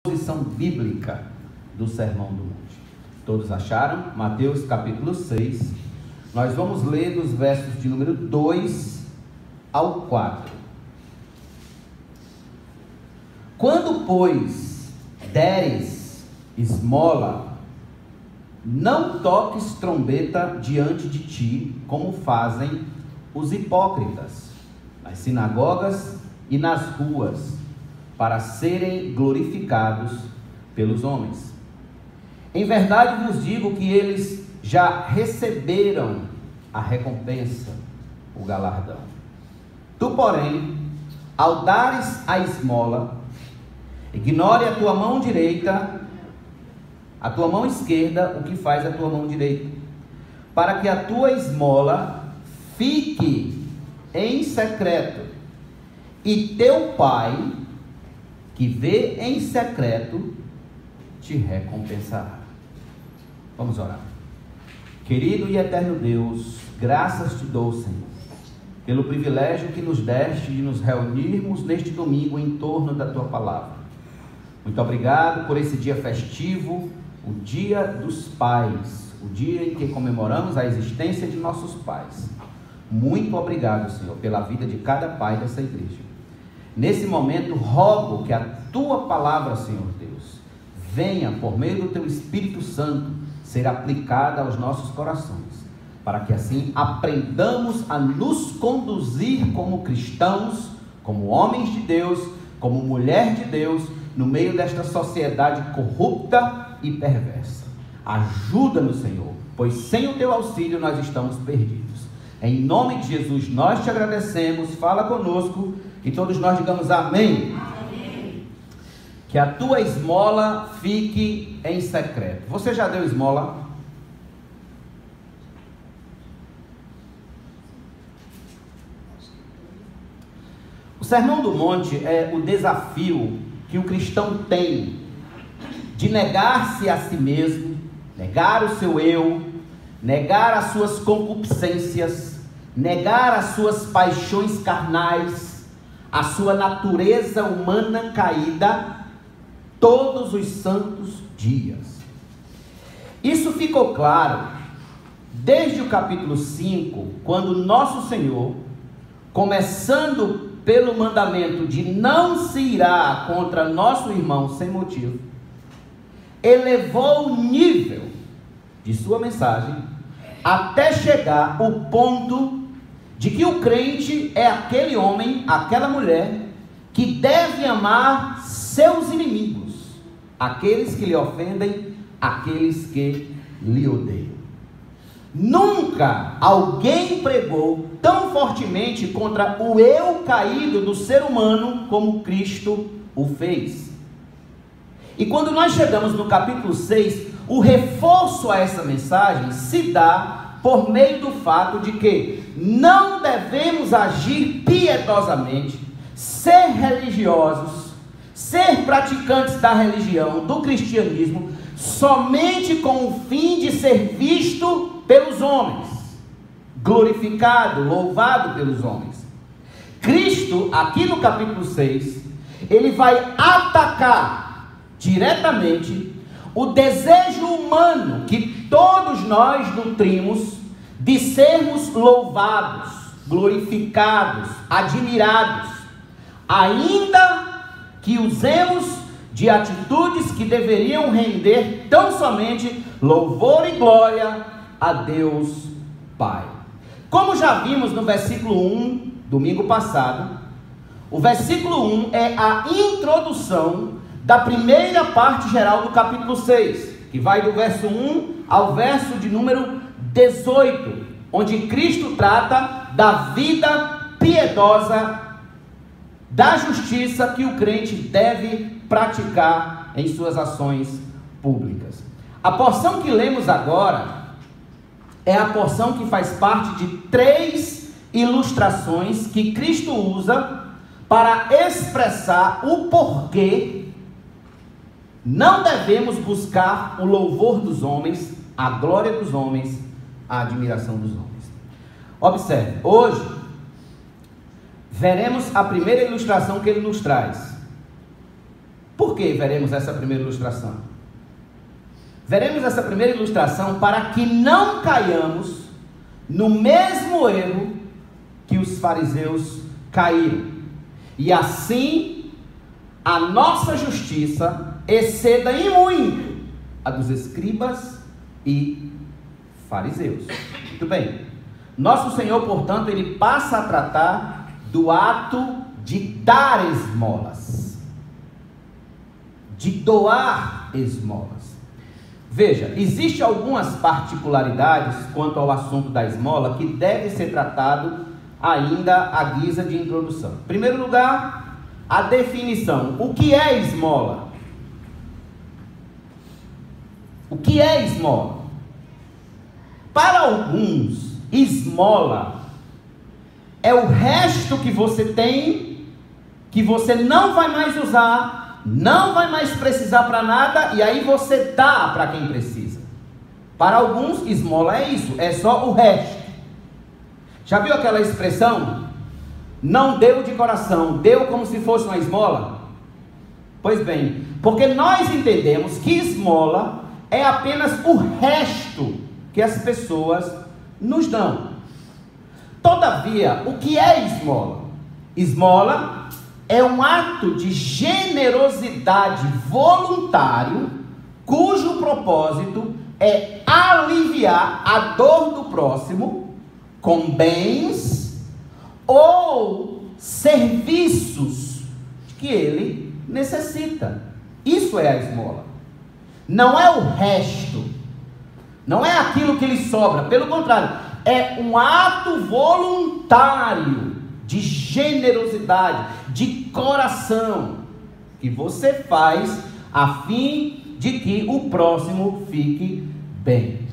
Posição bíblica do Sermão do Monte. Todos acharam? Mateus capítulo 6. Nós vamos ler dos versos de número 2 ao 4. Quando, pois, deres esmola, não toques trombeta diante de ti, como fazem os hipócritas, nas sinagogas e nas ruas, para serem glorificados pelos homens. Em verdade vos digo que eles já receberam a recompensa, o galardão. Tu, porém, ao dares a esmola, ignore a tua mão direita, a tua mão esquerda, o que faz a tua mão direita, para que a tua esmola fique em secreto, e teu Pai, que vê em secreto, te recompensará. Vamos orar. Querido e eterno Deus, graças te dou, Senhor, pelo privilégio que nos deste de nos reunirmos neste domingo em torno da tua palavra. Muito obrigado por esse dia festivo, o Dia dos Pais, o dia em que comemoramos a existência de nossos pais. Muito obrigado, Senhor, pela vida de cada pai dessa igreja. Nesse momento, rogo que a tua palavra, Senhor Deus, venha, por meio do teu Espírito Santo, ser aplicada aos nossos corações, para que assim aprendamos a nos conduzir como cristãos, como homens de Deus, como mulher de Deus, no meio desta sociedade corrupta e perversa. Ajuda-nos, Senhor, pois sem o teu auxílio nós estamos perdidos. Em nome de Jesus nós te agradecemos, fala conosco, e todos nós digamos amém. Amém. Que a tua esmola fique em secreto. Você já deu esmola? O Sermão do Monte é o desafio que o cristão tem de negar-se a si mesmo, negar o seu eu, negar as suas concupiscências, negar as suas paixões carnais, a sua natureza humana caída, todos os santos dias. Isso ficou claro desde o capítulo 5, quando nosso Senhor, começando pelo mandamento de não se irar contra nosso irmão sem motivo, elevou o nível de sua mensagem até chegar ao ponto de que o crente é aquele homem, aquela mulher, que deve amar seus inimigos, aqueles que lhe ofendem, aqueles que lhe odeiam. Nunca alguém pregou tão fortemente contra o eu caído do ser humano como Cristo o fez. E quando nós chegamos no capítulo 6, o reforço a essa mensagem se dá por meio do fato de que não devemos agir piedosamente, ser religiosos, ser praticantes da religião, do cristianismo, somente com o fim de ser visto pelos homens, glorificado, louvado pelos homens. Cristo, aqui no capítulo 6, ele vai atacar diretamente o desejo humano que todos nós nutrimos de sermos louvados, glorificados, admirados, ainda que usemos de atitudes que deveriam render tão somente louvor e glória a Deus Pai. Como já vimos no versículo 1, domingo passado, o versículo 1 é a introdução da primeira parte geral do capítulo 6, que vai do verso 1 ao verso de número 18, onde Cristo trata da vida piedosa, da justiça que o crente deve praticar em suas ações públicas. A porção que lemos agora é a porção que faz parte de 3 ilustrações que Cristo usa para expressar o porquê não devemos buscar o louvor dos homens, a glória dos homens, a admiração dos homens. Observe, hoje veremos a primeira ilustração que ele nos traz. Por que veremos essa primeira ilustração? Veremos essa primeira ilustração para que não caiamos no mesmo erro que os fariseus caíram, e assim a nossa justiça exceda em muito a dos escribas e fariseus. Muito bem. Nosso Senhor, portanto, ele passa a tratar do ato de dar esmolas, de doar esmolas. Veja, existem algumas particularidades quanto ao assunto da esmola que deve ser tratado ainda à guisa de introdução. Em primeiro lugar, a definição. O que é esmola? O que é esmola? Para alguns, esmola é o resto que você tem, que você não vai mais usar, não vai mais precisar para nada, e aí você dá para quem precisa. Para alguns, esmola é isso, é só o resto. Já viu aquela expressão? Não deu de coração, deu como se fosse uma esmola? Pois bem, porque nós entendemos que esmola é apenas o resto que as pessoas nos dão. Todavia, o que é esmola? Esmola é um ato de generosidade voluntário, cujo propósito é aliviar a dor do próximo com bens ou serviços que ele necessita. Isso é a esmola. Não é o resto, não é aquilo que lhe sobra, pelo contrário, é um ato voluntário de generosidade, de coração, que você faz a fim de que o próximo fique bem.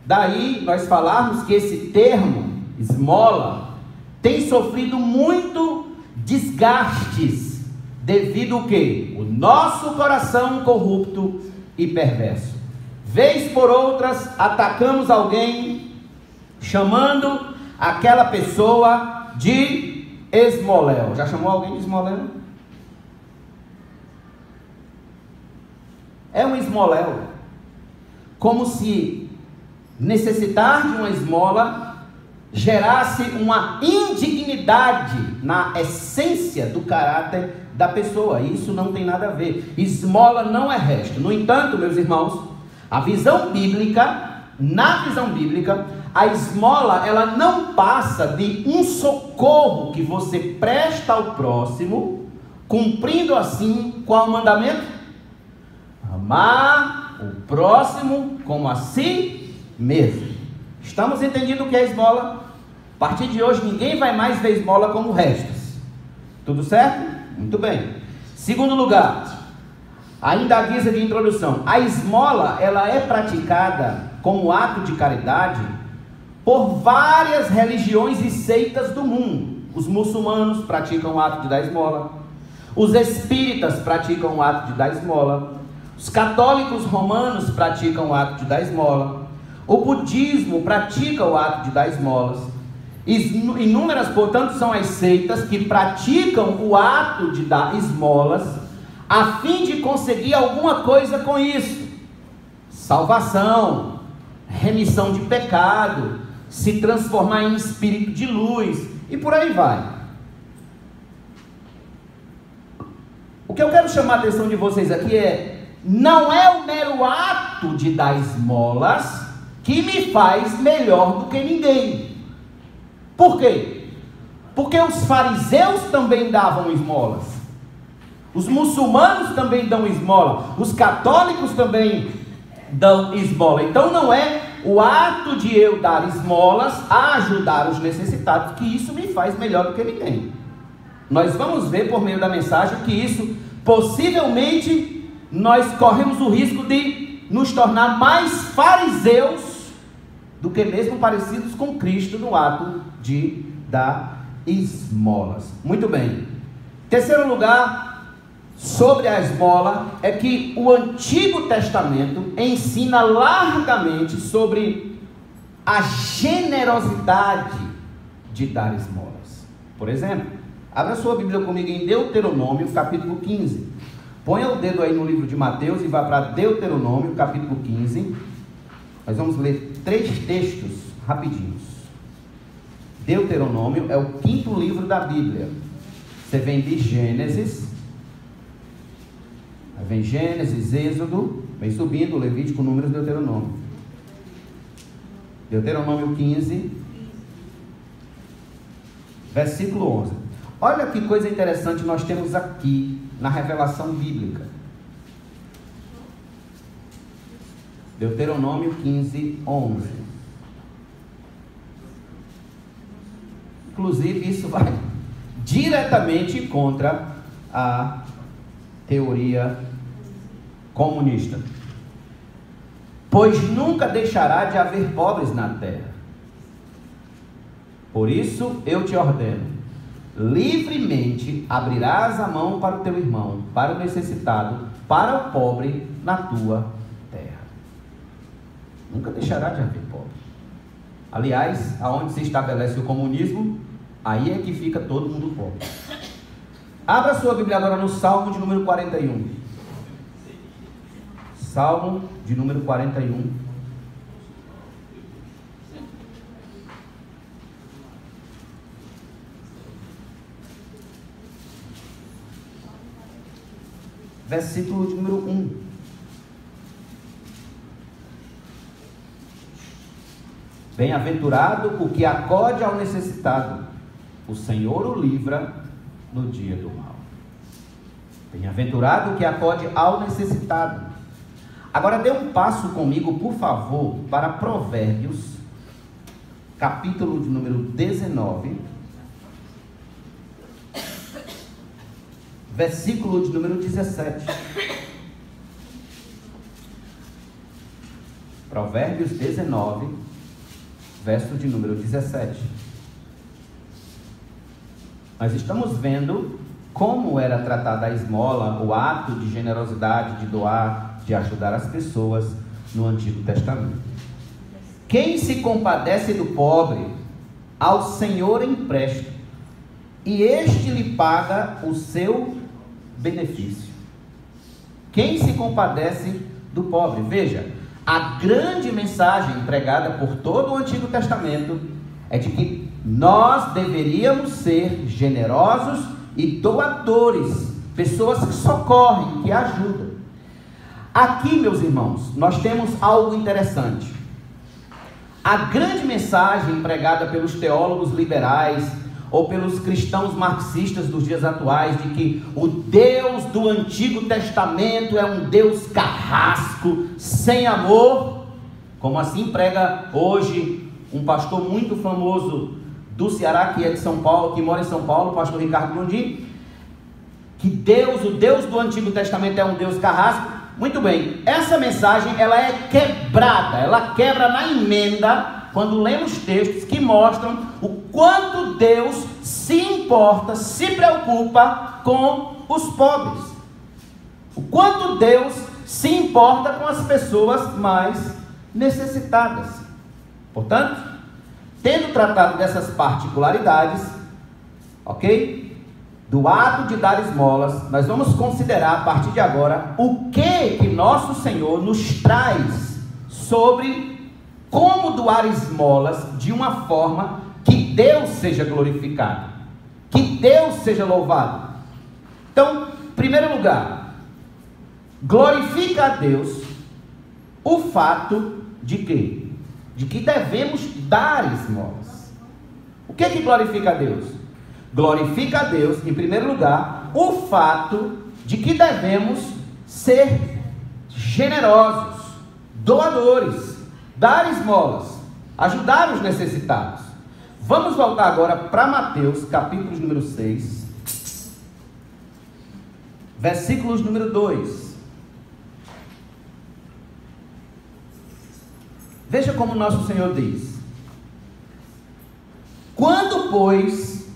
Daí nós falarmos que esse termo, esmola, tem sofrido muito desgastes, devido ao quê? O nosso coração corrupto e perverso. Vez por outras, atacamos alguém, chamando aquela pessoa de esmoléu. Já chamou alguém de esmoléu? É um esmoléu. Como se necessitar de uma esmola gerasse uma indignidade na essência do caráter da pessoa. Isso não tem nada a ver. Esmola não é resto. No entanto, meus irmãos, na visão bíblica, a esmola, ela não passa de um socorro que você presta ao próximo, cumprindo assim qual mandamento? Amar o próximo como a si mesmo. Estamos entendendo o que é esmola? A partir de hoje ninguém vai mais ver esmola como restos. Tudo certo? Muito bem. Segundo lugar, ainda à guisa de introdução, a esmola, ela é praticada como ato de caridade por várias religiões e seitas do mundo. Os muçulmanos praticam o ato de dar esmola, os espíritas praticam o ato de dar esmola, os católicos romanos praticam o ato de dar esmola, o budismo pratica o ato de dar esmolas. Inúmeras, portanto, são as seitas que praticam o ato de dar esmolas a fim de conseguir alguma coisa com isso: salvação, remissão de pecado, se transformar em espírito de luz, e por aí vai. O que eu quero chamar a atenção de vocês aqui é: não é o mero ato de dar esmolas que me faz melhor do que ninguém. Por quê? Porque os fariseus também davam esmolas, os muçulmanos também dão esmola, os católicos também dão esmola. Então não é o ato de eu dar esmolas a ajudar os necessitados que isso me faz melhor do que ninguém. Nós vamos ver por meio da mensagem que isso, possivelmente, nós corremos o risco de nos tornar mais fariseus do que mesmo parecidos com Cristo no ato de dar esmolas. Muito bem. Terceiro lugar, sobre a esmola, é que o Antigo Testamento ensina largamente sobre a generosidade de dar esmolas. Por exemplo, abra sua Bíblia comigo em Deuteronômio, capítulo 15. Ponha o dedo aí no livro de Mateus e vá para Deuteronômio, capítulo 15. Nós vamos ler 3 textos rapidinhos. Deuteronômio é o 5º livro da Bíblia. Você vem de Gênesis, aí vem Gênesis, Êxodo, vem subindo, Levítico, Números, Deuteronômio. Deuteronômio 15, versículo 11. Olha que coisa interessante nós temos aqui na revelação bíblica. Deuteronômio 15, 11. Inclusive, isso vai diretamente contra a teoria comunista. Pois nunca deixará de haver pobres na terra. Por isso eu te ordeno, livremente abrirás a mão para o teu irmão, para o necessitado, para o pobre na tua terra. Nunca deixará de haver pobre. Aliás, aonde se estabelece o comunismo, aí é que fica todo mundo pobre. Abra sua Bíblia agora no Salmo de número 41. Salmo de número 41. Versículo de número 1. Bem-aventurado o que acode ao necessitado, o Senhor o livra no dia do mal. Bem-aventurado o que acode ao necessitado. Agora dê um passo comigo, por favor, para Provérbios, capítulo de número 19, versículo de número 17. Provérbios 19, verso de número 17. Nós estamos vendo como era tratada a esmola, o ato de generosidade, de doar, de ajudar as pessoas no Antigo Testamento. Quem se compadece do pobre, ao Senhor empresta, e este lhe paga o seu benefício. Quem se compadece do pobre? Veja, a grande mensagem pregada por todo o Antigo Testamento é de que nós deveríamos ser generosos e doadores, pessoas que socorrem, que ajudam. Aqui, meus irmãos, nós temos algo interessante. A grande mensagem pregada pelos teólogos liberais ou pelos cristãos marxistas dos dias atuais de que o Deus do Antigo Testamento é um Deus carrasco, sem amor, como assim prega hoje um pastor muito famoso do Ceará, que é de São Paulo, que mora em São Paulo, o pastor Ricardo Gondim, que Deus, o Deus do Antigo Testamento é um Deus carrasco. Muito bem, essa mensagem ela é quebrada, ela quebra na emenda, quando lemos textos que mostram o quanto Deus se importa, se preocupa com os pobres, o quanto Deus se importa com as pessoas mais necessitadas. Portanto, tendo tratado dessas particularidades, ok? Do ato de dar esmolas, nós vamos considerar a partir de agora o que nosso Senhor nos traz sobre como doar esmolas de uma forma que Deus seja glorificado, que Deus seja louvado. Então, em primeiro lugar, glorifica a Deus o fato de quê? De que devemos dar esmolas. O que glorifica a Deus? Glorifica a Deus, em primeiro lugar, o fato de que devemos ser generosos, doadores, dar esmolas, ajudar os necessitados. Vamos voltar agora para Mateus, capítulo número 6, versículos número 2. Veja como nosso Senhor diz: quando, pois,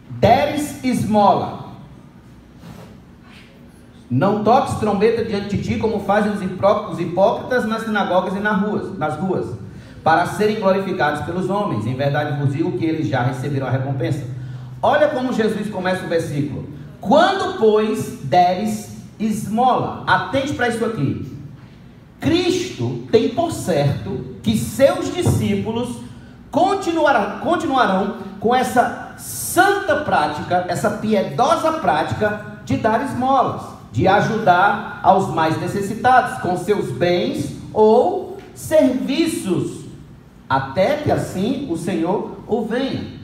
deres esmola, não toques trombeta diante de ti, como fazem os hipócritas nas sinagogas e nas ruas, para serem glorificados pelos homens. Em verdade vos digo que eles já receberam a recompensa. Olha como Jesus começa o versículo: quando, pois, deres esmola. Atente para isso aqui. Cristo tem por certo que seus discípulos continuarão com essa santa prática, essa piedosa prática de dar esmolas, de ajudar aos mais necessitados com seus bens ou serviços, até que assim o Senhor o venha.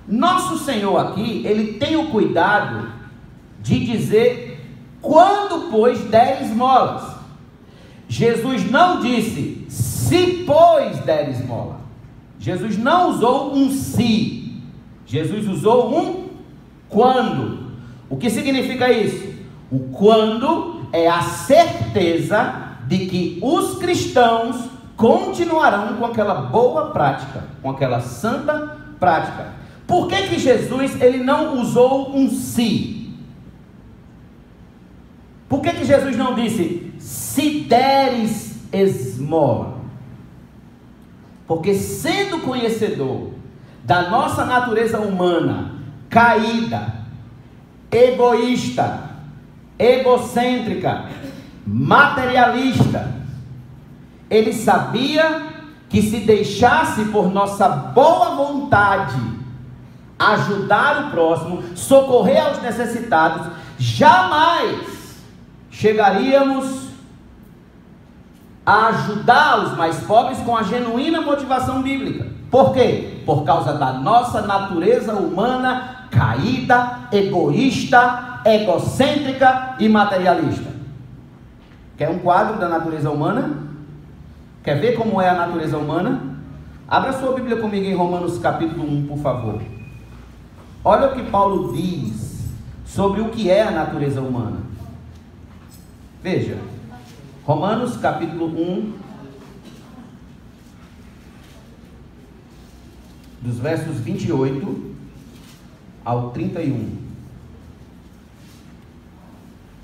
Nosso Senhor aqui, ele tem o cuidado de dizer quando, pois, der esmolas. Jesus não disse se, pois, der esmola. Jesus não usou um se, Jesus usou um quando. O que significa isso? O quando é a certeza de que os cristãos continuarão com aquela boa prática, com aquela santa prática. Por que Jesus ele não usou um se? Por que Jesus não disse se deres esmola? Porque sendo conhecedor da nossa natureza humana, caída, egoísta, egocêntrica, materialista, ele sabia que se deixasse por nossa boa vontade ajudar o próximo, socorrer aos necessitados, jamais chegaríamos a ajudar os mais pobres com a genuína motivação bíblica. Por quê? Por causa da nossa natureza humana caída, egoísta, egocêntrica e materialista. Quer um quadro da natureza humana? Quer ver como é a natureza humana? Abra sua Bíblia comigo em Romanos capítulo 1, por favor. Olha o que Paulo diz sobre o que é a natureza humana. Veja, Romanos capítulo 1, dos versos 28 ao 31.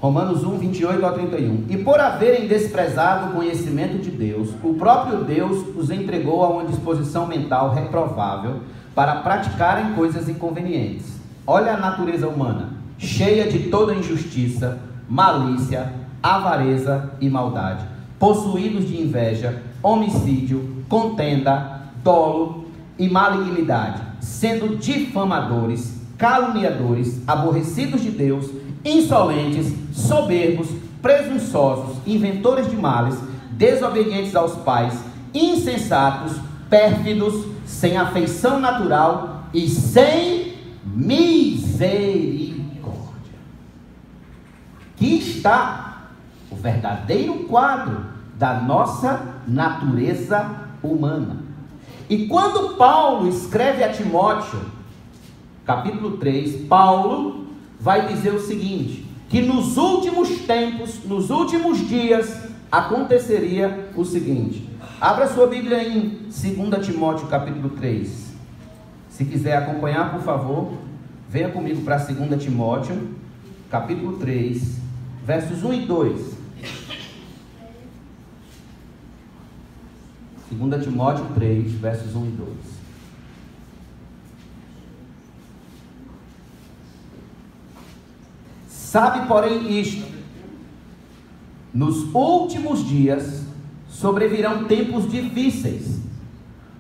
Romanos 1, 28 ao 31. E por haverem desprezado o conhecimento de Deus, o próprio Deus os entregou a uma disposição mental reprovável para praticarem coisas inconvenientes. Olha a natureza humana, cheia de toda injustiça, malícia, avareza e maldade, possuídos de inveja, homicídio, contenda, dolo e malignidade, sendo difamadores, caluniadores, aborrecidos de Deus, insolentes, soberbos, presunçosos, inventores de males, desobedientes aos pais, insensatos, pérfidos, sem afeição natural e sem misericórdia. Aqui está o verdadeiro quadro da nossa natureza humana. E quando Paulo escreve a Timóteo, capítulo 3, Paulo vai dizer o seguinte, que nos últimos tempos, nos últimos dias, aconteceria o seguinte. Abra sua Bíblia em 2 Timóteo capítulo 3. Se quiser acompanhar, por favor, venha comigo para 2 Timóteo capítulo 3, versos 1 e 2. 2 Timóteo 3, versos 1 e 2. Sabe, porém, isto: nos últimos dias sobrevirão tempos difíceis,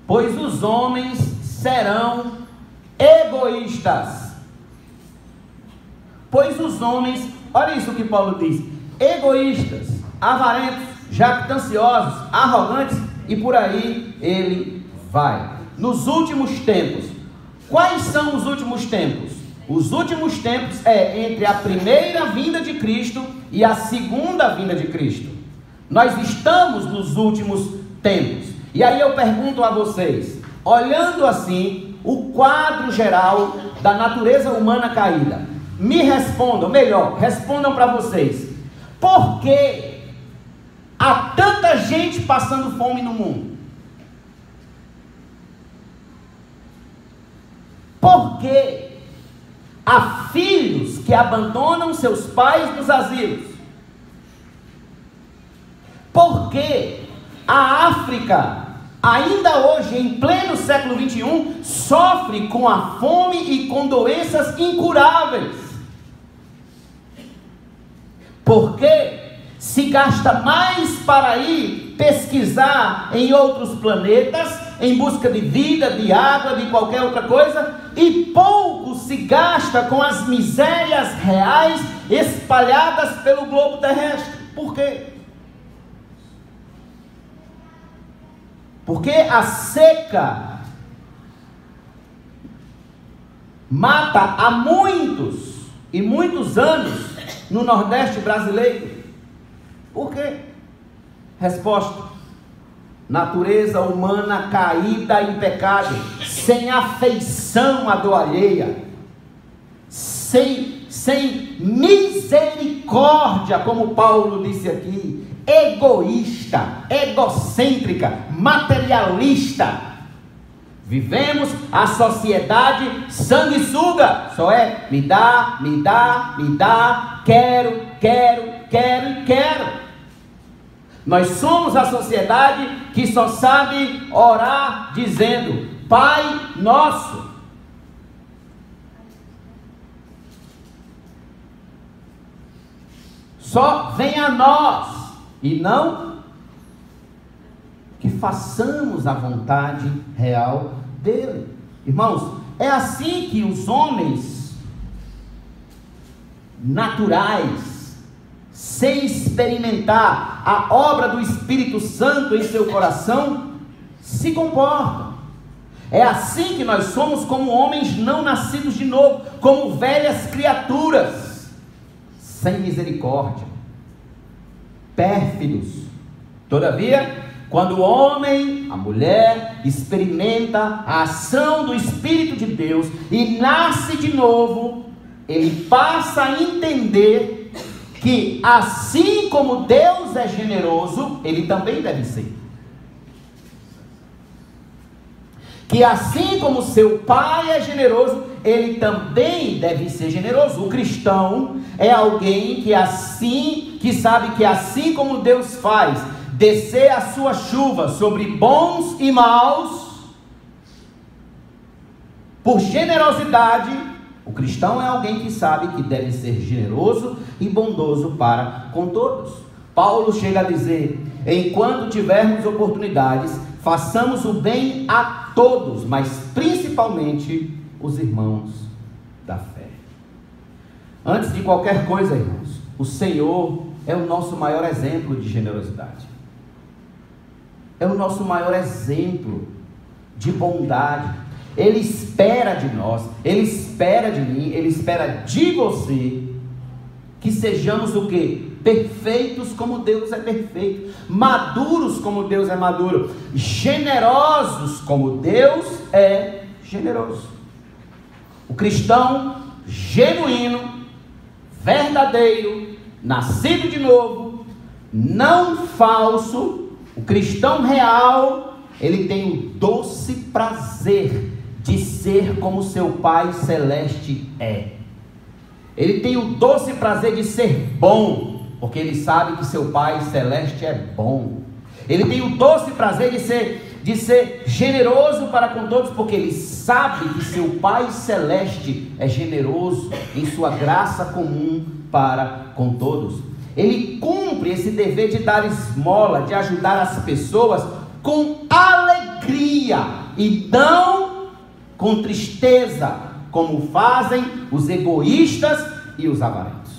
pois os homens serão egoístas. Pois os homens, olha isso que Paulo diz: egoístas, avarentos, jactanciosos, arrogantes, e por aí ele vai. Nos últimos tempos. Quais são os últimos tempos? Os últimos tempos é entre a primeira vinda de Cristo e a segunda vinda de Cristo. Nós estamos nos últimos tempos. E aí eu pergunto a vocês, olhando assim o quadro geral da natureza humana caída, me respondam, melhor, respondam para vocês: por que há tanta gente passando fome no mundo? Por que há filhos que abandonam seus pais nos asilos? Por que a África, ainda hoje, em pleno século 21, sofre com a fome e com doenças incuráveis? Porque se gasta mais para ir pesquisar em outros planetas, em busca de vida, de água, de qualquer outra coisa, e pouco se gasta com as misérias reais espalhadas pelo globo terrestre. Por quê? Porque a seca mata há muitos e muitos anos no Nordeste brasileiro. Por quê? Resposta: natureza humana caída em pecado, sem afeição à dor alheia, sem misericórdia, como Paulo disse aqui, egoísta, egocêntrica, materialista. Vivemos a sociedade sanguessuga, só é me dá, me dá, me dá, quero, quero, quero e quero. Nós somos a sociedade que só sabe orar dizendo: Pai Nosso. Só vem a nós, e não que façamos a vontade real dele. Irmãos, é assim que os homens naturais, sem experimentar a obra do Espírito Santo em seu coração, se comportam. É assim que nós somos como homens não nascidos de novo, como velhas criaturas, sem misericórdia, pérfidos. Todavia, quando o homem, a mulher, experimenta a ação do Espírito de Deus e nasce de novo, ele passa a entender que assim como Deus é generoso, ele também deve ser. Que assim como seu pai é generoso, ele também deve ser generoso. O cristão é alguém que sabe que assim como Deus faz descer a sua chuva sobre bons e maus, por generosidade, o cristão é alguém que sabe que deve ser generoso e bondoso para com todos. Paulo chega a dizer: enquanto tivermos oportunidades, façamos o bem a todos, mas principalmente os irmãos da fé. Antes de qualquer coisa, irmãos, o Senhor é o nosso maior exemplo de generosidade. É o nosso maior exemplo de bondade. Ele espera de nós, Ele espera de mim, Ele espera de você, que sejamos o quê? Perfeitos como Deus é perfeito, maduros como Deus é maduro, generosos como Deus é generoso. O cristão genuíno, verdadeiro, nascido de novo, não falso, o cristão real, ele tem o doce prazer de ser como seu Pai Celeste é. Ele tem o doce prazer de ser bom, porque ele sabe que seu Pai Celeste é bom. Ele tem o doce prazer de ser generoso para com todos, porque ele sabe que seu Pai Celeste é generoso em sua graça comum para com todos. Ele cumpre esse dever de dar esmola, de ajudar as pessoas com alegria e não com tristeza, como fazem os egoístas e os avarentos.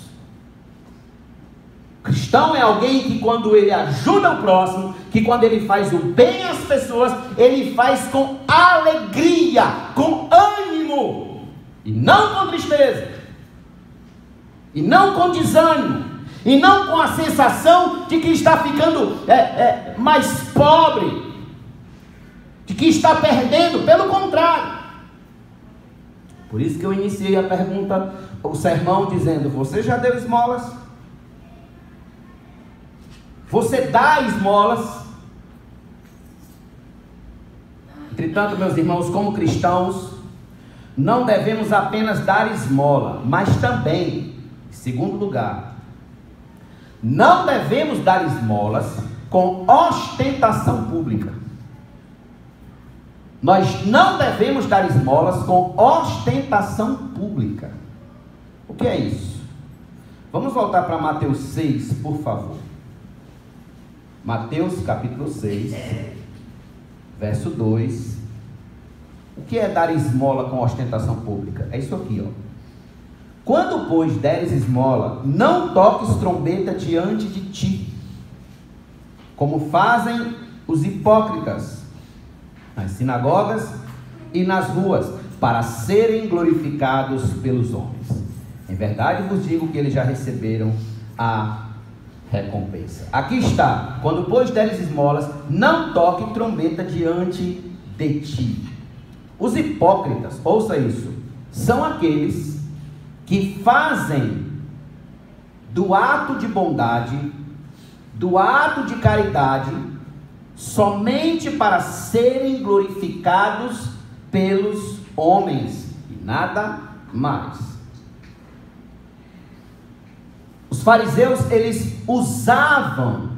O cristão é alguém que, quando ele ajuda o próximo, que quando ele faz o bem às pessoas, ele faz com alegria, com ânimo, e não com tristeza, e não com desânimo, e não com a sensação de que está ficando mais pobre, de que está perdendo. Pelo contrário. Por isso que eu iniciei a pergunta, o sermão, dizendo: você já deu esmolas? Você dá esmolas? Entretanto, meus irmãos, como cristãos, não devemos apenas dar esmola, mas também, em segundo lugar, não devemos dar esmolas com ostentação pública. Nós não devemos dar esmolas com ostentação pública. O que é isso? Vamos voltar para Mateus 6, por favor. Mateus capítulo 6, verso 2. O que é dar esmola com ostentação pública? É isso aqui, ó. Quando, pois, deres esmola, não toques trombeta diante de ti, como fazem os hipócritas nas sinagogas e nas ruas, para serem glorificados pelos homens. Em verdade vos digo que eles já receberam a recompensa. Aqui está: quando, pois, deres esmolas, não toque trombeta diante de ti. Os hipócritas, ouça isso, são aqueles que fazem do ato de bondade, do ato de caridade, somente para serem glorificados pelos homens e nada mais. Os fariseus, eles usavam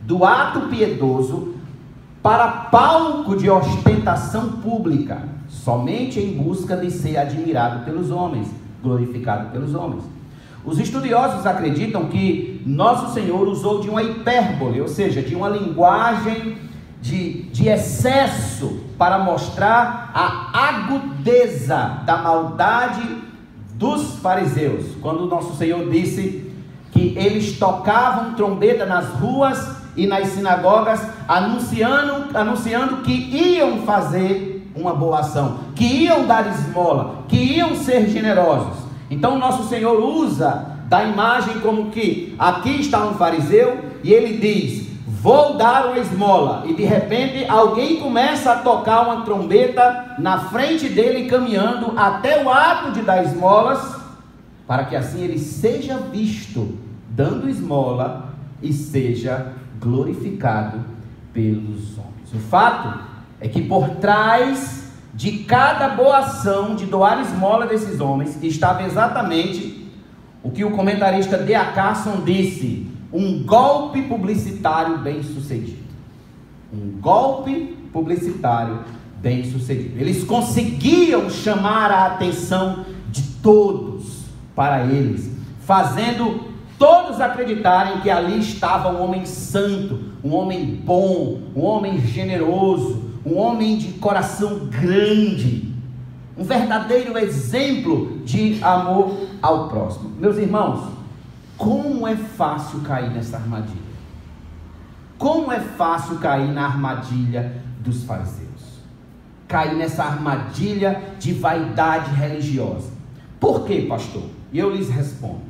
do ato piedoso para palco de ostentação pública, somente em busca de ser admirado pelos homens, glorificado pelos homens. Os estudiosos acreditam que Nosso Senhor usou de uma hipérbole, ou seja, de uma linguagem de excesso, para mostrar a agudeza da maldade dos fariseus, quando Nosso Senhor disse que eles tocavam trombeta nas ruas e nas sinagogas, anunciando que iam fazer uma boa ação, que iam dar esmola, que iam ser generosos. Então Nosso Senhor usa da imagem como que aqui está um fariseu e ele diz: vou dar uma esmola, e de repente alguém começa a tocar uma trombeta na frente dele, caminhando até o ato de dar esmolas, para que assim ele seja visto dando esmola e seja glorificado pelos homens. O fato é que por trás de cada boa ação de doar esmola desses homens estava exatamente o que o comentarista D.A. Carson disse: um golpe publicitário bem sucedido. Um golpe publicitário bem sucedido. Eles conseguiam chamar a atenção de todos para eles, fazendo todos acreditarem que ali estava um homem santo, um homem bom, um homem generoso, um homem de coração grande, um verdadeiro exemplo de amor ao próximo. Meus irmãos, como é fácil cair nessa armadilha? Como é fácil cair na armadilha dos fariseus? Cair nessa armadilha de vaidade religiosa. Por quê, pastor? E eu lhes respondo: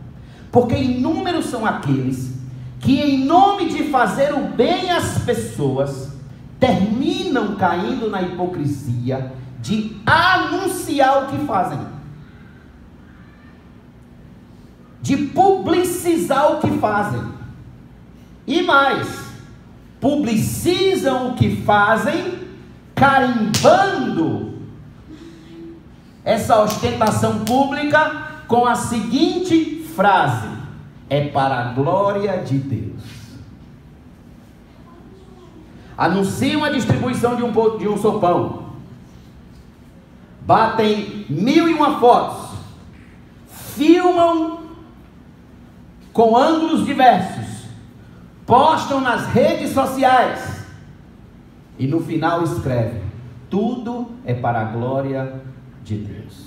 porque inúmeros são aqueles que, em nome de fazer o bem às pessoas, terminam caindo na hipocrisia de anunciar o que fazem, de publicizar o que fazem, e mais, publicizam o que fazem, carimbando essa ostentação pública com a seguinte frase: é para a glória de Deus. Anunciam a distribuição de um sopão, batem 1001 fotos, filmam com ângulos diversos, postam nas redes sociais e no final escrevem: tudo é para a glória de Deus.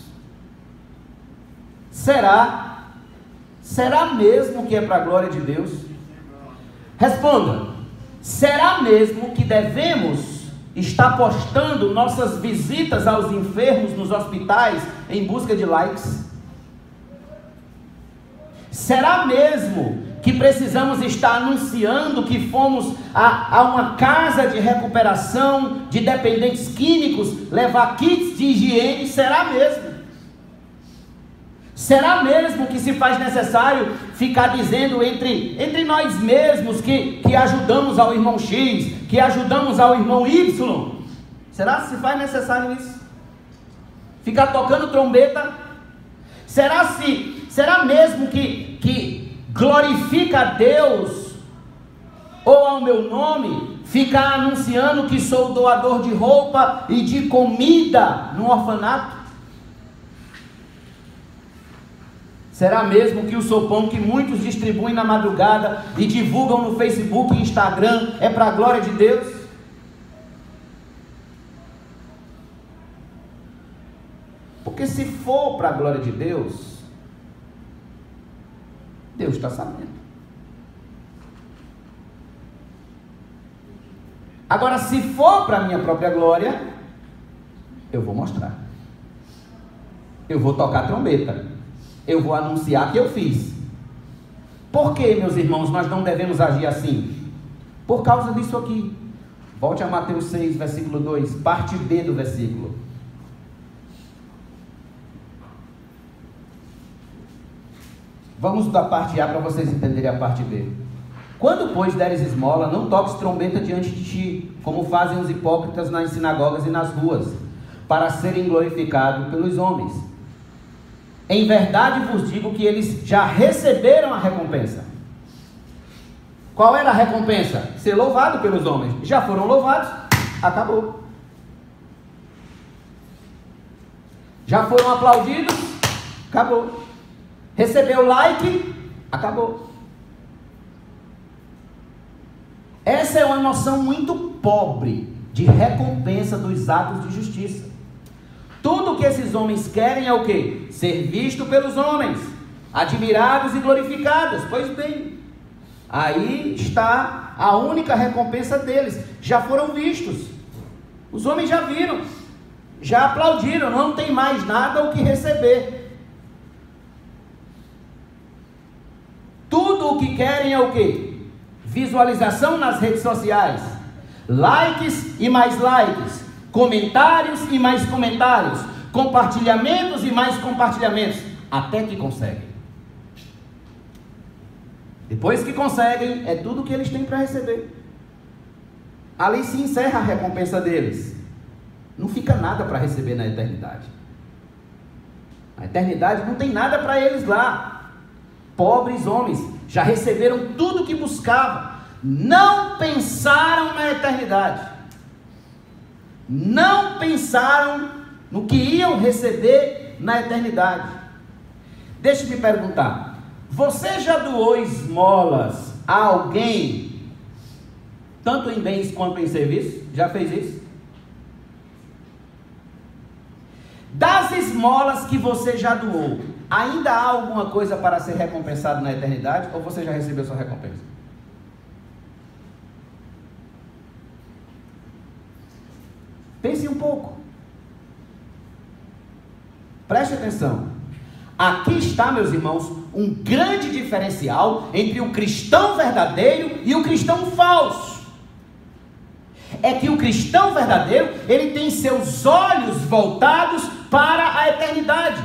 Será mesmo que é para a glória de Deus? Responda: será mesmo que devemos estar postando nossas visitas aos enfermos nos hospitais em busca de likes? Será mesmo que precisamos estar anunciando que fomos a uma casa de recuperação de dependentes químicos, levar kits de higiene? Será mesmo? Será mesmo que se faz necessário ficar dizendo entre nós mesmos que ajudamos ao irmão X, que ajudamos ao irmão Y? Será que se faz necessário isso? Ficar tocando trombeta? Será mesmo que glorifica a Deus ou ao meu nome ficar anunciando que sou doador de roupa e de comida no orfanato? Será mesmo que o sopão que muitos distribuem na madrugada e divulgam no Facebook e Instagram é para a glória de Deus? Porque se for para a glória de Deus, Deus está sabendo. Agora, se for para a minha própria glória, eu vou mostrar. Eu vou tocar trombeta. Eu vou anunciar que eu fiz. Por que, meus irmãos, nós não devemos agir assim? Por causa disso aqui. Volte a Mateus 6, versículo 2, parte B do versículo. Vamos da parte A para vocês entenderem a parte B. Quando, pois, deres esmola, não toques trombeta diante de ti, como fazem os hipócritas nas sinagogas e nas ruas, para serem glorificados pelos homens. Em verdade vos digo que eles já receberam a recompensa. Qual era a recompensa? Ser louvado pelos homens. Já foram louvados, acabou. Já foram aplaudidos, acabou. Recebeu like, acabou. Essa é uma noção muito pobre de recompensa dos atos de justiça. Tudo que esses homens querem é o quê? Ser visto pelos homens, admirados e glorificados. Pois bem, aí está a única recompensa deles. Já foram vistos. Os homens já viram, já aplaudiram, não tem mais nada o que receber. Tudo o que querem é o quê? Visualização nas redes sociais, likes e mais likes, comentários e mais comentários, compartilhamentos e mais compartilhamentos, até que conseguem. Depois que conseguem, é tudo que eles têm para receber. Ali se encerra a recompensa deles. Não fica nada para receber na eternidade. A eternidade não tem nada para eles lá. Pobres homens, já receberam tudo que buscavam, não pensaram na eternidade, não pensaram no que iam receber na eternidade. Deixe-me perguntar, você já doou esmolas a alguém, tanto em bens quanto em serviço? Já fez isso? Das esmolas que você já doou, ainda há alguma coisa para ser recompensado na eternidade? Ou você já recebeu sua recompensa? Pense um pouco. Preste atenção. Aqui está, meus irmãos, um grande diferencial entre o cristão verdadeiro e o cristão falso. É que o cristão verdadeiro, ele tem seus olhos voltados para a eternidade.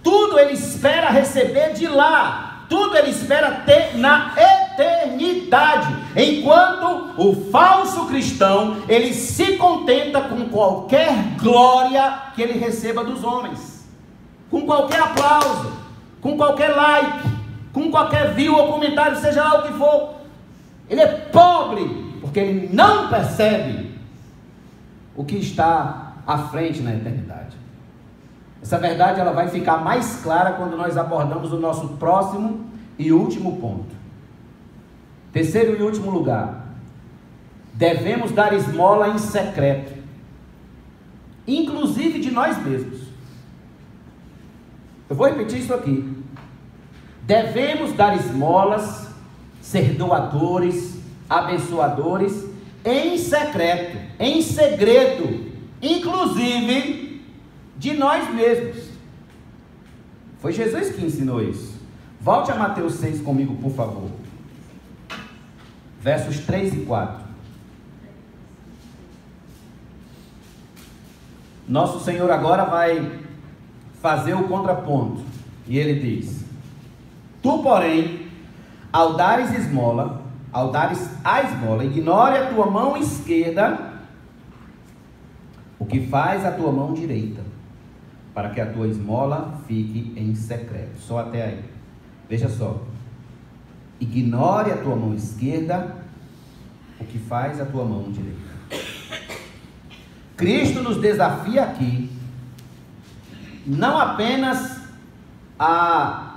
Tudo ele espera receber de lá, tudo ele espera ter na eternidade. Enquanto o falso cristão, ele se contenta com qualquer glória que ele receba dos homens, com qualquer aplauso, com qualquer like, com qualquer view ou comentário, seja lá o que for. Ele é pobre, porque ele não percebe o que está à frente na eternidade. Essa verdade ela vai ficar mais clara quando nós abordamos o nosso próximo e último ponto. Terceiro e último lugar, devemos dar esmola em secreto, inclusive de nós mesmos. Eu vou repetir isso aqui. Devemos dar esmolas, ser doadores, abençoadores, em secreto, em segredo, inclusive de nós mesmos. Foi Jesus que ensinou isso. Volte a Mateus 6 comigo, por favor. Versos 3 e 4. Nosso Senhor agora vai fazer o contraponto. E ele diz: tu, porém, ao dares esmola, ao dares a esmola, ignore a tua mão esquerda o que faz a tua mão direita, para que a tua esmola fique em secreto. Só até aí. Veja só. Ignore a tua mão esquerda o que faz a tua mão direita. Cristo nos desafia aqui não apenas a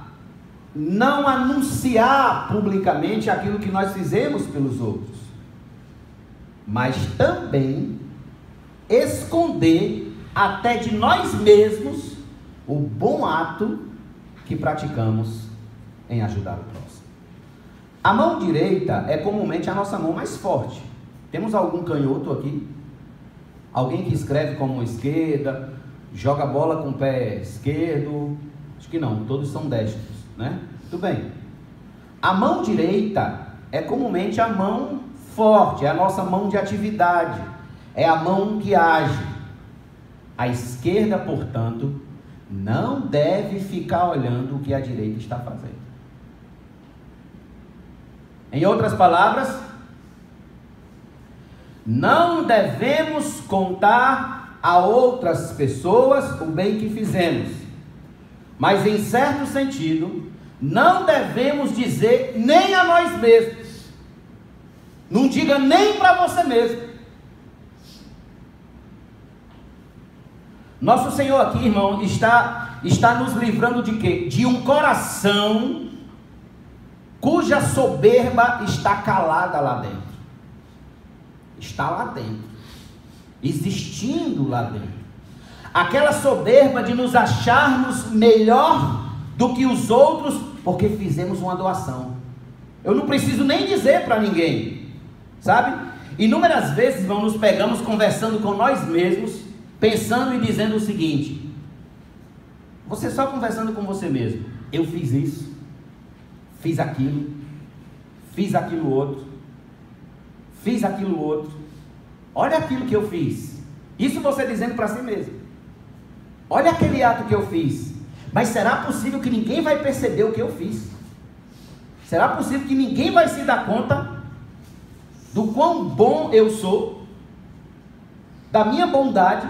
não anunciar publicamente aquilo que nós fizemos pelos outros, mas também esconder até de nós mesmos o bom ato que praticamos em ajudar o próximo. A mão direita é comumente a nossa mão mais forte. Temos algum canhoto aqui? Alguém que escreve com a mão esquerda, joga bola com o pé esquerdo? Acho que não, todos são destros, né? Tudo bem. A mão direita é comumente a mão forte, é a nossa mão de atividade, é a mão que age. A esquerda, portanto, não deve ficar olhando o que a direita está fazendo. Em outras palavras, não devemos contar a outras pessoas o bem que fizemos, mas em certo sentido, não devemos dizer nem a nós mesmos. Não diga nem para você mesmo. Nosso Senhor aqui, irmão, está nos livrando de quê? De um coração cuja soberba está calada lá dentro. Está lá dentro, existindo lá dentro. Aquela soberba de nos acharmos melhor do que os outros, porque fizemos uma doação. Eu não preciso nem dizer para ninguém, sabe? Inúmeras vezes, irmão, nos pegamos conversando com nós mesmos, pensando e dizendo o seguinte: você só conversando com você mesmo, eu fiz isso, fiz aquilo outro, fiz aquilo outro, olha aquilo que eu fiz. Isso você dizendo para si mesmo. Olha aquele ato que eu fiz. Mas será possível que ninguém vai perceber o que eu fiz? Será possível que ninguém vai se dar conta do quão bom eu sou, da minha bondade?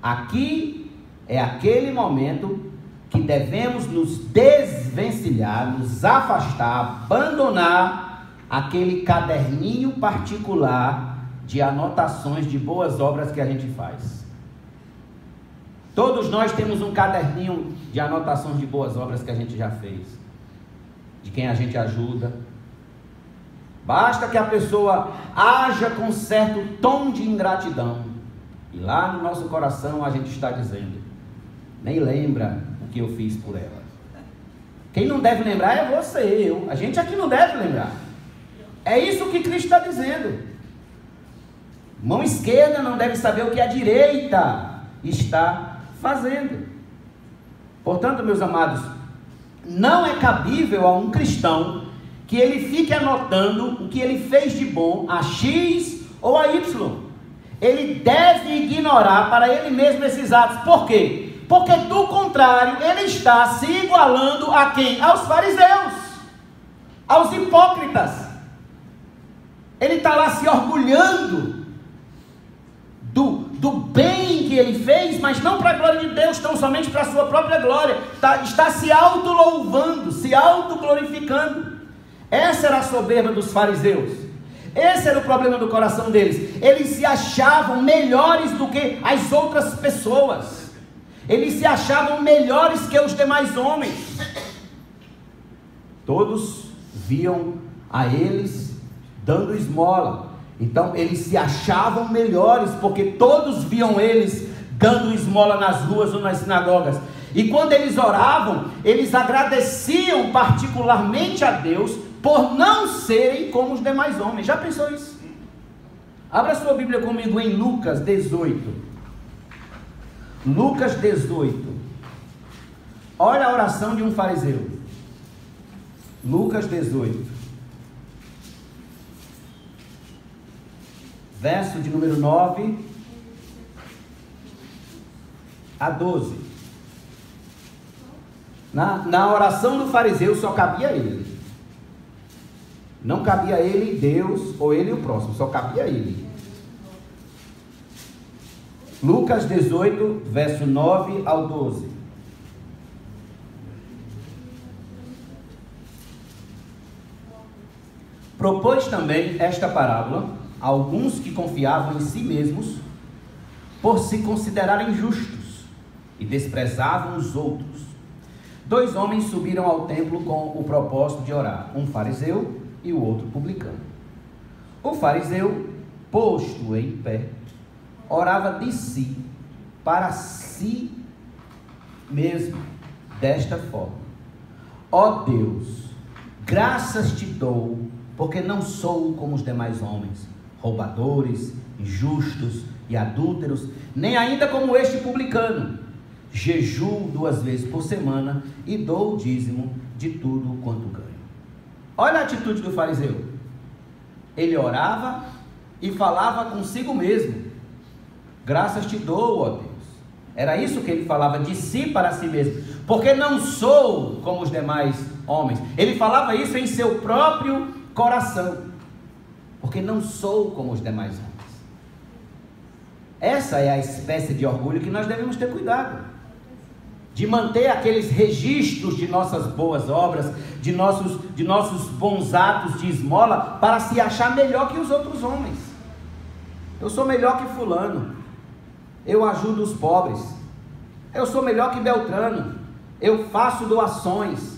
Aqui é aquele momento que devemos nos desvencilhar, nos afastar, abandonar aquele caderninho particular de anotações de boas obras que a gente faz. Todos nós temos um caderninho de anotações de boas obras que a gente já fez, de quem a gente ajuda. Basta que a pessoa haja com certo tom de ingratidão, e lá no nosso coração a gente está dizendo: nem lembra o que eu fiz por ela. Quem não deve lembrar é você, a gente aqui não deve lembrar. É isso que Cristo está dizendo. Mão esquerda não deve saber o que a direita está fazendo. Portanto, meus amados, não é cabível a um cristão que ele fique anotando o que ele fez de bom a X ou a Y. Ele deve ignorar para ele mesmo esses atos. Por quê? Porque do contrário, ele está se igualando a quem? Aos fariseus, aos hipócritas. Ele está lá se orgulhando do bem que ele fez, mas não para a glória de Deus, tão somente para a sua própria glória. Está se auto-louvando, se auto-glorificando. Essa era a soberba dos fariseus. Esse era o problema do coração deles. Eles se achavam melhores do que as outras pessoas. Eles se achavam melhores que os demais homens. Todos viam a eles dando esmola. Então eles se achavam melhores, porque todos viam eles dando esmola nas ruas ou nas sinagogas. E quando eles oravam, eles agradeciam particularmente a Deus por não serem como os demais homens. Já pensou isso? Abra sua Bíblia comigo em Lucas 18. Lucas 18. Olha a oração de um fariseu. Lucas 18. Verso de número 9 a 12. Na oração do fariseu só cabia ele. Não cabia ele, Deus, ou ele e o próximo, só cabia ele. Lucas 18, verso 9 ao 12. Propôs também esta parábola a alguns que confiavam em si mesmos, por se considerarem justos, e desprezavam os outros. 2 homens subiram ao templo com o propósito de orar, um fariseu e o outro publicano. O fariseu, posto em pé, orava de si, para si mesmo, desta forma: ó Deus, graças te dou, porque não sou como os demais homens, roubadores, injustos e adúlteros, nem ainda como este publicano. Jejuo 2 vezes por semana e dou o dízimo de tudo quanto ganho. Olha a atitude do fariseu. Ele orava e falava consigo mesmo: graças te dou, ó Deus. Era isso que ele falava, de si para si mesmo, porque não sou como os demais homens. Ele falava isso em seu próprio coração, porque não sou como os demais homens. Essa é a espécie de orgulho que nós devemos ter cuidado, de manter aqueles registros de nossas boas obras, de nossos bons atos de esmola, para se achar melhor que os outros homens. Eu sou melhor que fulano, eu ajudo os pobres, eu sou melhor que Beltrano, eu faço doações.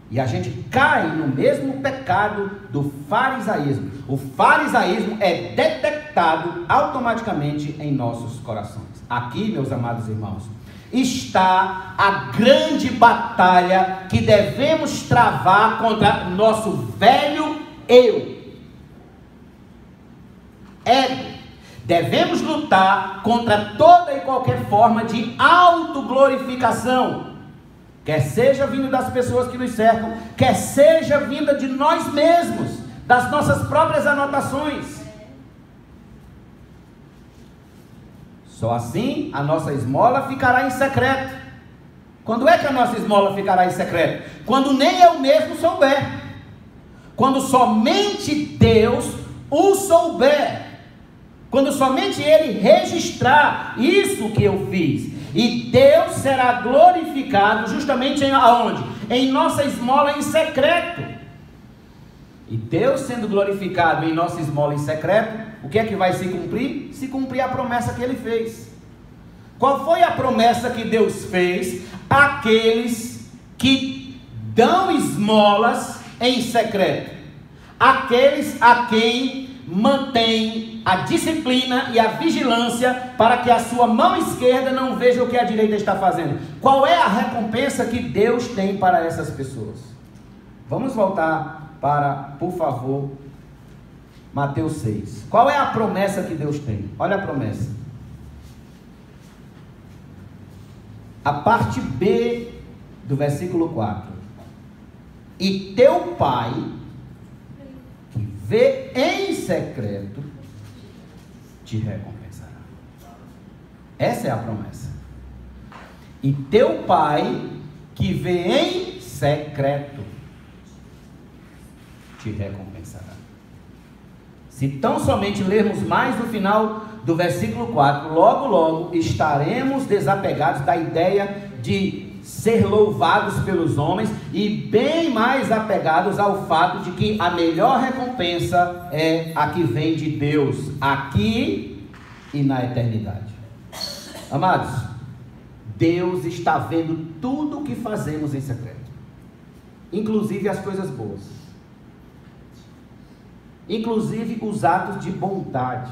E a gente cai no mesmo pecado do farisaísmo. O farisaísmo é detectado automaticamente em nossos corações. Aqui, meus amados irmãos, está a grande batalha que devemos travar contra nosso velho eu, ego. Devemos lutar contra toda e qualquer forma de autoglorificação, quer seja vindo das pessoas que nos cercam, quer seja vinda de nós mesmos, das nossas próprias anotações. Só assim a nossa esmola ficará em secreto. Quando é que a nossa esmola ficará em secreto? Quando nem eu mesmo souber. Quando somente Deus o souber. Quando somente Ele registrar isso que eu fiz. E Deus será glorificado justamente aonde? Em nossa esmola em secreto. E Deus sendo glorificado em nossa esmola em secreto, o que é que vai se cumprir? Se cumprir a promessa que Ele fez. Qual foi a promessa que Deus fez àqueles que dão esmolas em secreto? Aqueles a quem mantém a disciplina e a vigilância para que a sua mão esquerda não veja o que a direita está fazendo. Qual é a recompensa que Deus tem para essas pessoas? Vamos voltar para, por favor, Mateus 6. Qual é a promessa que Deus tem? Olha a promessa. A parte B do versículo 4. E teu Pai, que vê em secreto, te recompensará. Essa é a promessa. E teu Pai, que vê em secreto, te recompensará. Se tão somente lermos mais no final do versículo 4, logo estaremos desapegados da ideia de ser louvados pelos homens e bem mais apegados ao fato de que a melhor recompensa é a que vem de Deus, aqui e na eternidade. Amados, Deus está vendo tudo o que fazemos em secreto, inclusive as coisas boas, inclusive os atos de bondade.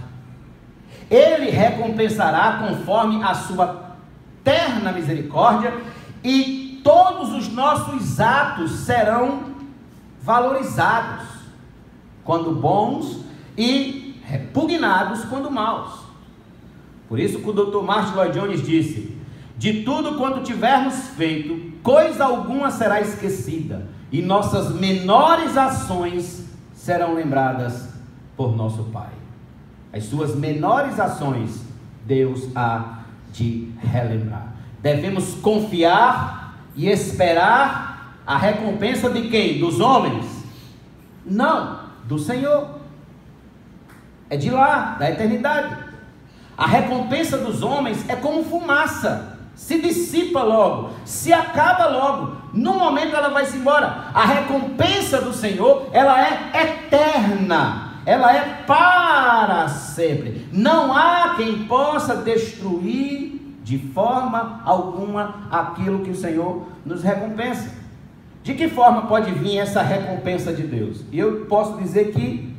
Ele recompensará conforme a sua terna misericórdia, e todos os nossos atos serão valorizados quando bons e repugnados quando maus. Por isso que o Dr. Martin Lloyd Jones disse: de tudo quanto tivermos feito, coisa alguma será esquecida, e nossas menores ações serão lembradas por nosso Pai. As suas menores ações, Deus há de relembrar. Devemos confiar e esperar a recompensa de quem? Dos homens? Não, do Senhor. É de lá, da eternidade. A recompensa dos homens é como fumaça, se dissipa logo, se acaba logo, no momento ela vai se embora. A recompensa do Senhor, ela é eterna, ela é para sempre. Não há quem possa destruir de forma alguma aquilo que o Senhor nos recompensa. De que forma pode vir essa recompensa de Deus? E eu posso dizer que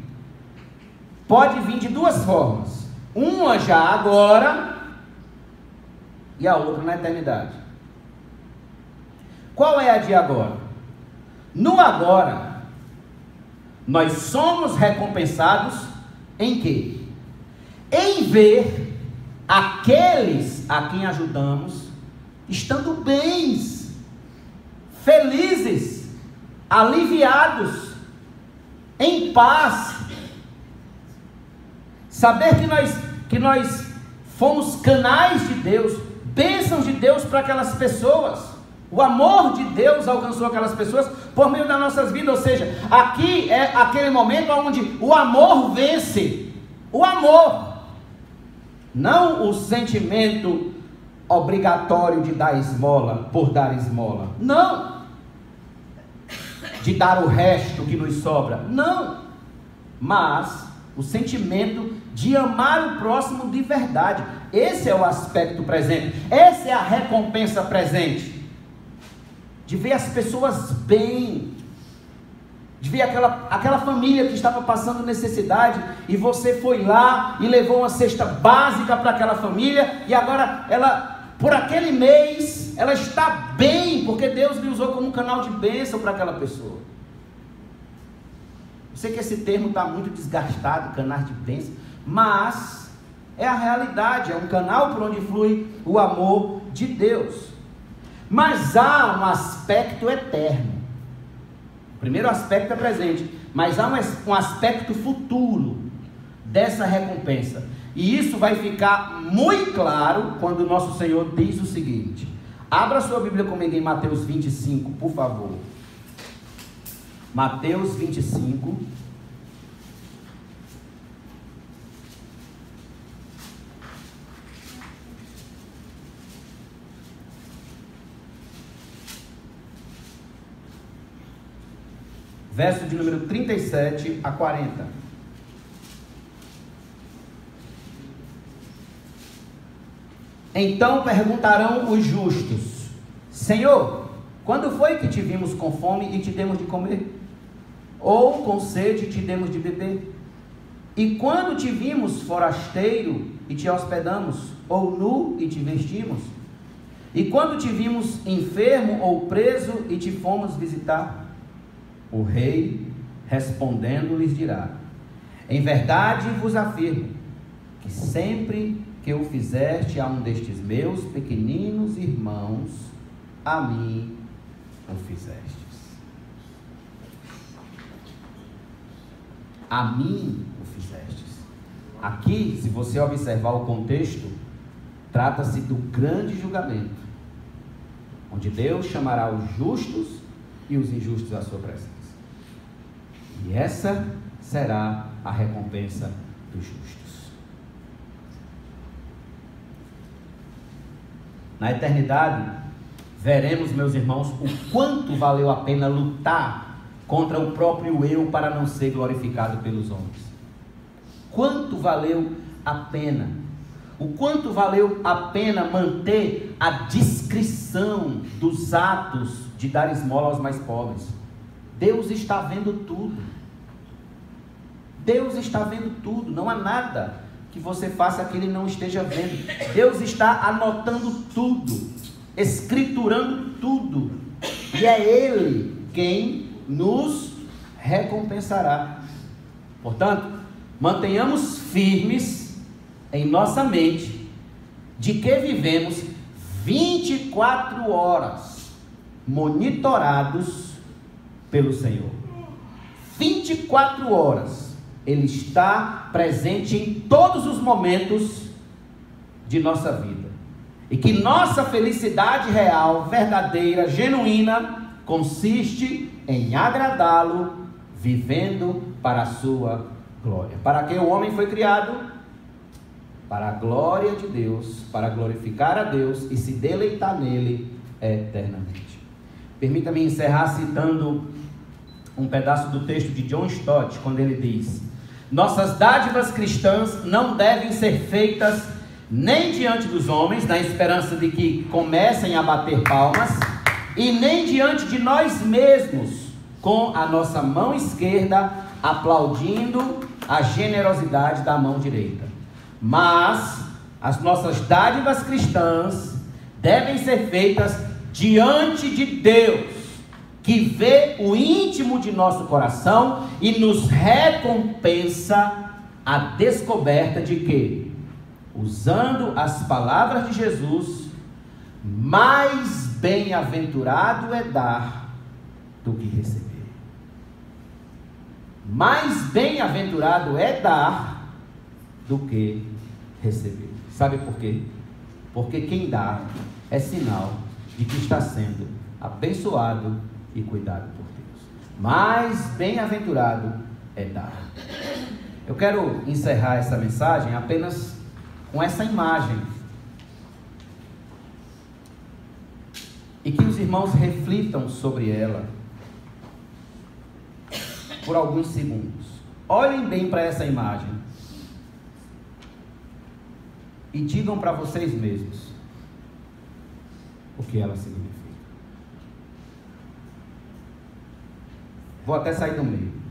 pode vir de duas formas. Uma já agora e a outra na eternidade. Qual é a de agora? No agora, nós somos recompensados em quê? Em ver aqueles a quem ajudamos estando bens, felizes, aliviados, em paz. Saber que nós fomos canais de Deus, bênçãos de Deus para aquelas pessoas. O amor de Deus alcançou aquelas pessoas por meio das nossas vidas. Ou seja, aqui é aquele momento onde o amor vence. O amor, não o sentimento obrigatório de dar esmola por dar esmola. Não. De dar o resto que nos sobra. Não. Mas o sentimento de amar o próximo de verdade. Esse é o aspecto presente. Essa é a recompensa presente. De ver as pessoas bem, de ver aquela família que estava passando necessidade, e você foi lá e levou uma cesta básica para aquela família, e agora ela, por aquele mês, ela está bem, porque Deus lhe usou como um canal de bênção para aquela pessoa. Eu sei que esse termo está muito desgastado, canal de bênção, mas é a realidade, é um canal por onde flui o amor de Deus. Mas há um aspecto eterno. O primeiro aspecto é presente, mas há um aspecto futuro dessa recompensa. E isso vai ficar muito claro quando o nosso Senhor diz o seguinte. Abra sua Bíblia comigo em Mateus 25, por favor. Mateus 25. Verso de número 37 a 40. Então perguntarão os justos: Senhor, quando foi que te vimos com fome e te demos de comer? Ou com sede e te demos de beber? E quando te vimos forasteiro e te hospedamos? Ou nu e te vestimos? E quando te vimos enfermo ou preso e te fomos visitar? O rei, respondendo, lhes dirá: em verdade vos afirmo, que sempre que o fizeste a um destes meus pequeninos irmãos, a mim o fizestes. A mim o fizestes. Aqui, se você observar o contexto, trata-se do grande julgamento, onde Deus chamará os justos e os injustos à sua presença. E essa será a recompensa dos justos. Na eternidade, veremos, meus irmãos, o quanto valeu a pena lutar contra o próprio eu para não ser glorificado pelos homens. Quanto valeu a pena? O quanto valeu a pena manter a discrição dos atos de dar esmola aos mais pobres? Deus está vendo tudo. Deus está vendo tudo. Não há nada que você faça que Ele não esteja vendo. Deus está anotando tudo, escriturando tudo. E é Ele quem nos recompensará. Portanto, mantenhamos firmes em nossa mente de que vivemos 24 horas monitorados pelo Senhor. 24 horas Ele está presente em todos os momentos de nossa vida, e que nossa felicidade real, verdadeira, genuína, consiste em agradá-lo, vivendo para a sua glória. Para que o homem foi criado? Para a glória de Deus, para glorificar a Deus e se deleitar nele eternamente. Permita-me encerrar citando um pedaço do texto de John Stott, quando ele diz: nossas dádivas cristãs não devem ser feitas nem diante dos homens, na esperança de que comecem a bater palmas, e nem diante de nós mesmos, com a nossa mão esquerda aplaudindo a generosidade da mão direita. Mas as nossas dádivas cristãs devem ser feitas diante de Deus, que vê o íntimo de nosso coração e nos recompensa a descoberta de que, usando as palavras de Jesus, mais bem-aventurado é dar do que receber. Mais bem-aventurado é dar do que receber. Sabe por quê? Porque quem dá é sinal de que está sendo abençoado e cuidado por Deus. Mais bem-aventurado é dar. Eu quero encerrar essa mensagem apenas com essa imagem, e que os irmãos reflitam sobre ela por alguns segundos. Olhem bem para essa imagem e digam para vocês mesmos o que ela significa. Vou até sair do meio.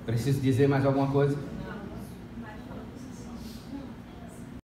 Preciso dizer mais alguma coisa?